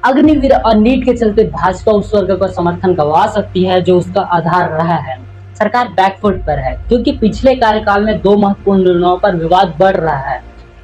अग्निवीर और नीट के चलते भाजपा उस वर्ग का समर्थन गंवा सकती है जो उसका आधार रहा है। सरकार बैकफुट पर है क्योंकि पिछले कार्यकाल में दो महत्वपूर्ण निर्णयों पर विवाद बढ़ रहा है।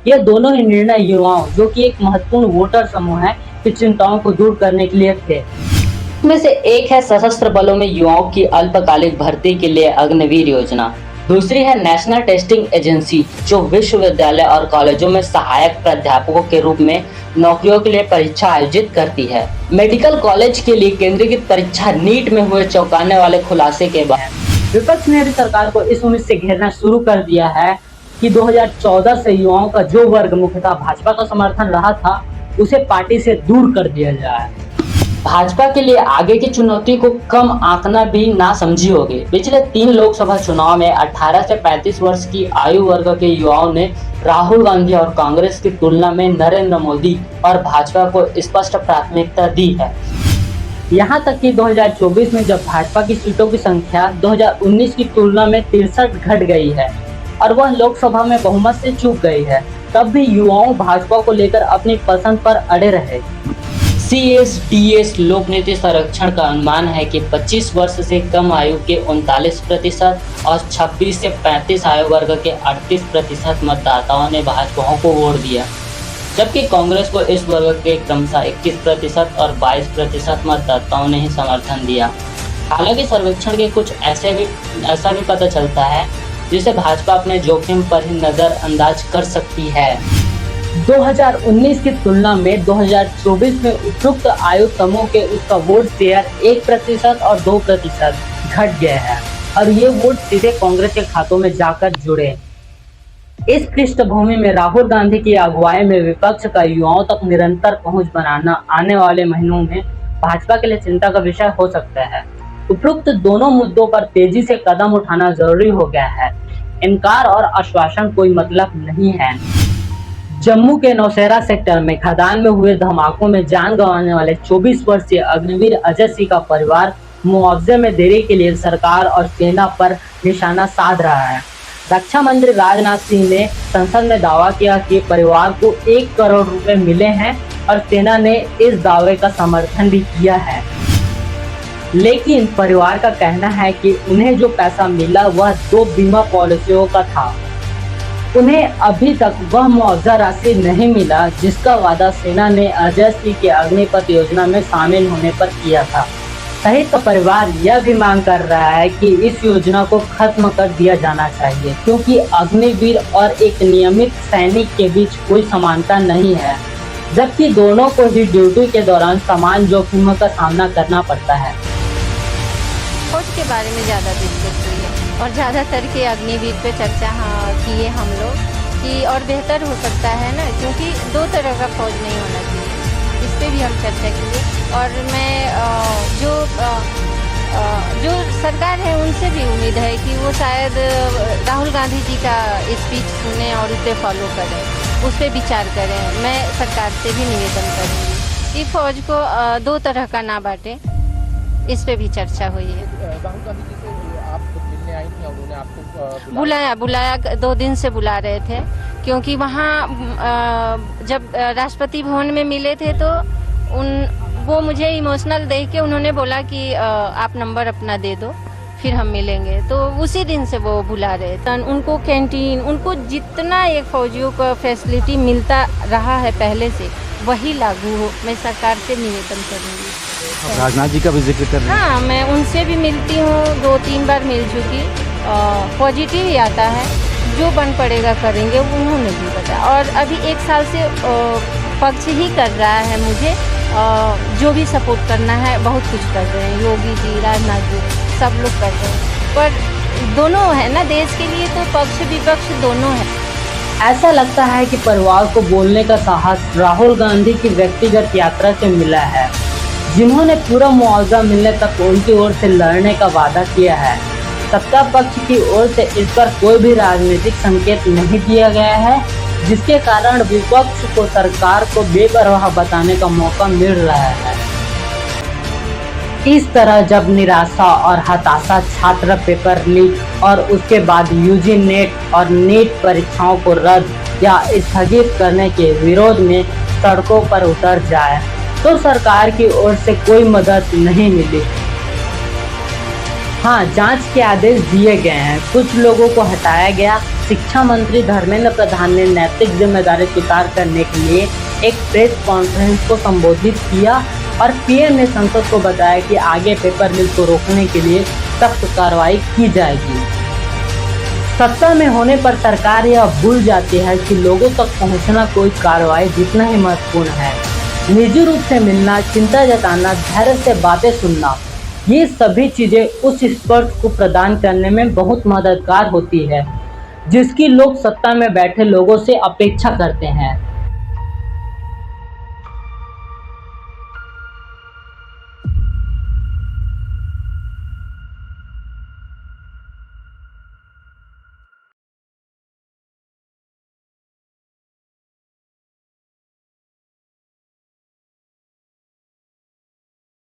ये दोनों ही निर्णय युवाओं, जो कि एक महत्वपूर्ण वोटर समूह है, की चिंताओं को दूर करने के लिए थे। इनमें से एक है सशस्त्र बलों में युवाओं की अल्पकालिक भर्ती के लिए अग्निवीर योजना। दूसरी है नेशनल टेस्टिंग एजेंसी, जो विश्वविद्यालय और कॉलेजों में सहायक प्राध्यापकों के रूप में नौकरियों के लिए परीक्षा आयोजित करती है। मेडिकल कॉलेज के लिए केंद्रीकृत परीक्षा नीट में हुए चौंकाने वाले खुलासे के बाद विपक्ष ने भी सरकार को इस उम्मीद से घेरना शुरू कर दिया है कि 2014 से युवाओं का जो वर्ग मुख्यतः भाजपा का समर्थन रहा था, उसे पार्टी से दूर कर दिया जाए। भाजपा के लिए आगे की चुनौती को कम आंकना भी ना समझी होगी। पिछले 3 लोकसभा चुनाव में 18 से 35 वर्ष की आयु वर्ग के युवाओं ने राहुल गांधी और कांग्रेस की तुलना में नरेंद्र मोदी और भाजपा को स्पष्ट प्राथमिकता दी है। यहाँ तक कि 2024 में जब भाजपा की सीटों की संख्या 2019 की तुलना में 63 घट गई है और वह लोकसभा में बहुमत से चूक गई है, तब भी युवाओं भाजपा को लेकर अपनी पसंद पर अड़े रहे। CSDS लोक नीति सर्वेक्षण का अनुमान है कि 25 वर्ष से कम आयु के 39% और 26 से 35 आयु वर्ग के 38% मतदाताओं ने भाजपा को वोट दिया, जबकि कांग्रेस को इस वर्ग के क्रमशः 21% और 22% मतदाताओं ने ही समर्थन दिया। हालांकि सर्वेक्षण के कुछ ऐसा भी पता चलता है जिसे भाजपा अपने जोखिम पर ही नजरअंदाज कर सकती है। 2019 की तुलना में 2024 में उपयुक्त आयु समूह के उसका वोट शेयर 1% और 2% घट गया है और ये वोट सीधे कांग्रेस के खातों में जाकर जुड़े। इस पृष्ठभूमि में राहुल गांधी की अगुवाई में विपक्ष का युवाओं तक निरंतर पहुंच बनाना आने वाले महीनों में भाजपा के लिए चिंता का विषय हो सकता है। उपरोक्त दोनों मुद्दों पर तेजी से कदम उठाना जरूरी हो गया है। इनकार और आश्वासन कोई मतलब नहीं है। जम्मू के नौशेरा सेक्टर में खदान में हुए धमाकों में जान गंवाने वाले 24 वर्षीय अग्निवीर अजय सिंह का परिवार मुआवजे में देरी के लिए सरकार और सेना पर निशाना साध रहा है। रक्षा मंत्री राजनाथ सिंह ने संसद में दावा किया कि परिवार को 1 करोड़ रुपए मिले हैं और सेना ने इस दावे का समर्थन भी किया है, लेकिन परिवार का कहना है कि उन्हें जो पैसा मिला वह 2 बीमा पॉलिसियों का था। उन्हें अभी तक वह मुआवजा राशि नहीं मिला जिसका वादा सेना ने अजय सिंह के अग्निपथ योजना में शामिल होने पर किया था। सही तो परिवार यह भी मांग कर रहा है कि इस योजना को खत्म कर दिया जाना चाहिए, क्योंकि अग्निवीर और एक नियमित सैनिक के बीच कोई समानता नहीं है, जबकि दोनों को ही ड्यूटी के दौरान समान जोखिमों का सामना करना पड़ता है। फौज के बारे में ज़्यादा दिलचस्पी है और ज़्यादातर के अग्निवीर पे चर्चा किए हम लोग कि और बेहतर हो सकता है ना, क्योंकि 2 तरह का फौज नहीं होना चाहिए। इस पे भी हम चर्चा किए और मैं जो सरकार है उनसे भी उम्मीद है कि वो शायद राहुल गांधी जी का स्पीच सुने और उसे फॉलो करें, उस पर विचार करें। मैं सरकार से भी निवेदन करूँगी कि फौज को 2 तरह का ना बांटे, इस पे भी चर्चा हुई है। राहुल गांधी जी से आप खुद मिलने आई थी और उन्होंने आपको बुलाया 2 दिन से बुला रहे थे, क्योंकि वहाँ जब राष्ट्रपति भवन में मिले थे तो वो मुझे इमोशनल देख के उन्होंने बोला कि आप नंबर अपना दे दो फिर हम मिलेंगे, तो उसी दिन से वो बुला रहे थे। उनको कैंटीन, उनको जितना एक फौजियों को फैसिलिटी मिलता रहा है पहले से, वही लागू हो, मैं सरकार से निवेदन करूँगी। राजनाथ जी का भी जिक्र कर रहे हैं। हाँ, मैं उनसे भी मिलती हूँ, 2-3 बार मिल चुकी। पॉजिटिव ही आता है, जो बन पड़ेगा करेंगे, उन्होंने भी बताया। और अभी 1 साल से पक्ष ही कर रहा है मुझे, जो भी सपोर्ट करना है बहुत कुछ कर रहे हैं, योगी जी, राजनाथ जी, सब लोग कर रहे हैं। पर दोनों है ना, देश के लिए तो पक्ष विपक्ष दोनों है। ऐसा लगता है कि परिवार को बोलने का साहस राहुल गांधी की व्यक्तिगत यात्रा से मिला है, जिन्होंने पूरा मुआवजा मिलने तक उनकी ओर से लड़ने का वादा किया है। सत्ता पक्ष की ओर से इस पर कोई भी राजनीतिक संकेत नहीं दिया गया है, जिसके कारण विपक्ष को सरकार को बेपरवाह बताने का मौका मिल रहा है। इस तरह जब निराशा और हताशा छात्र पेपर लीक और उसके बाद यूजी नेट और नीट परीक्षाओं को रद्द या स्थगित करने के विरोध में सड़कों पर उतर जाए, तो सरकार की ओर से कोई मदद नहीं मिली। हाँ, जांच के आदेश दिए गए हैं, कुछ लोगों को हटाया गया। शिक्षा मंत्री धर्मेंद्र प्रधान ने नैतिक जिम्मेदारी स्वीकार करने के लिए एक प्रेस कॉन्फ्रेंस को संबोधित किया और पीएम ने संसद को बताया कि आगे पेपर लीक को रोकने के लिए सख्त कार्रवाई की जाएगी। सत्ता में होने पर सरकार यह भूल जाती है कि लोगों तक पहुंचना कोई कार्रवाई जितना ही महत्वपूर्ण है। निजी रूप से मिलना, चिंता जताना, धैर्य से बातें सुनना, ये सभी चीजें उस स्पर्श को प्रदान करने में बहुत मददगार होती है जिसकी लोग सत्ता में बैठे लोगों से अपेक्षा करते हैं।